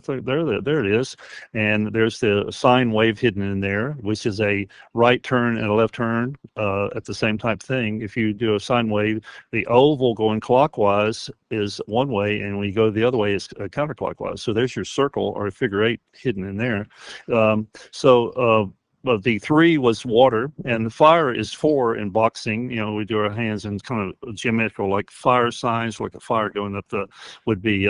thought, there it is. And there's the sine wave hidden in there, which is a right turn and a left turn at the same type thing. If you do a sine wave, the oval going clockwise is one way, and when you go the other way, it's counterclockwise. So there's your circle or figure eight hidden in there. Well, the three was water, and the fire is four in boxing. We do our hands in kind of geometrical, like fire signs, like a fire going up would be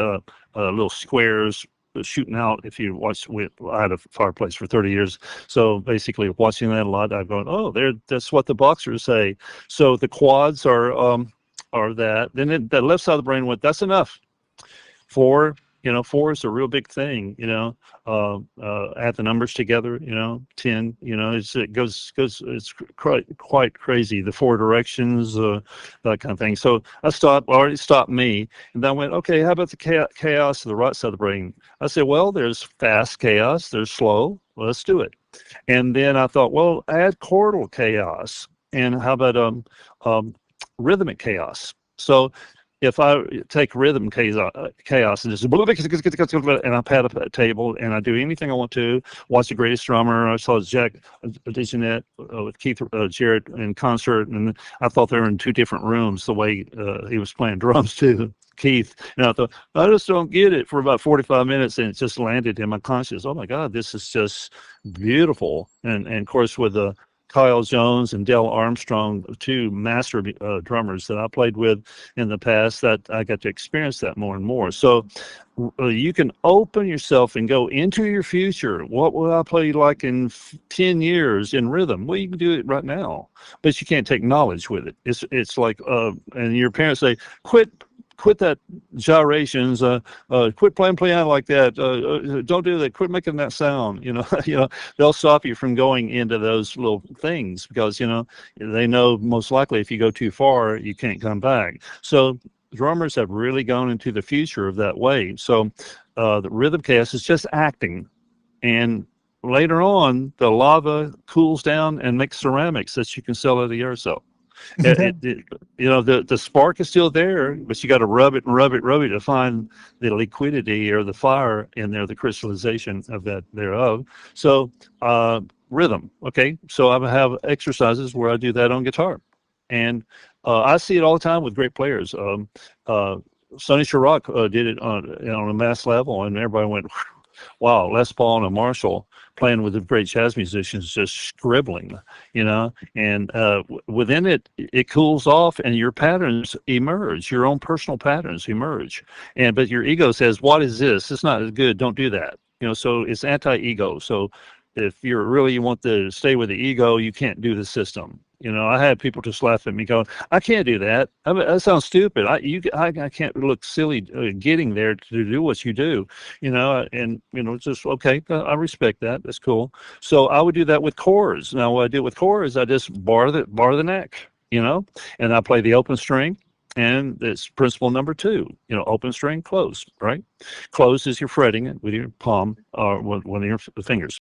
little squares shooting out. If you watch, I had a fireplace for 30 years. So basically watching that a lot, I'm going, oh, that's what the boxers say. So the quads are that. Then the left side of the brain went, that's enough. Four is a real big thing, add the numbers together, 10, it goes, it's quite crazy. The four directions, that kind of thing. So already stopped me. And then I went, okay, how about the chaos of the right side of the brain? I said, well, there's fast chaos, there's slow. Well, let's do it. And then I thought, well, add chordal chaos. And how about rhythmic chaos? So if I take rhythm chaos and just and I pat a table and I do anything I want to, watch The Greatest Drummer. I saw Jack DeJohnette with Keith Jarrett in concert, and I thought they were in two different rooms the way he was playing drums too, Keith. And I thought, I just don't get it for about 45 minutes, and it just landed in my conscious. Oh my God, this is just beautiful. And of course with the Kyle Jones and Dale Armstrong, two master drummers that I played with in the past, that I got to experience that more and more. So you can open yourself and go into your future. What will I play like in 10 years in rhythm? Well, you can do it right now, but you can't take knowledge with it. It's like, and your parents say, quit that gyrations, quit playing piano like that, don't do that, quit making that sound. They'll stop you from going into those little things because they know most likely if you go too far you can't come back. So drummers have really gone into the future of that way. So the rhythm chaos is just acting, and later on the lava cools down and makes ceramics that you can sell at the air cell. The spark is still there, but you got to rub it to find the liquidity or the fire in there, the crystallization of that thereof. So rhythm. Okay, so I have exercises where I do that on guitar, and I see it all the time with great players. Sonny Sharrock did it on a mass level, and everybody went, wow, Les Paul and a Marshall playing with the great jazz musicians, just scribbling, and within it cools off and your patterns emerge, your own personal patterns emerge. But your ego says, what is this? It's not good. Don't do that. So it's anti-ego. So if you want to stay with the ego, you can't do the system. I had people just laugh at me going, I can't do that. That sounds stupid. I can't look silly getting there to do what you do, just, okay, I respect that. That's cool. So I would do that with chords. Now, what I do with chords, I just bar the neck, and I play the open string. And it's principle number 2, open string, close, right? Close is you're fretting it with your palm or one of your fingers.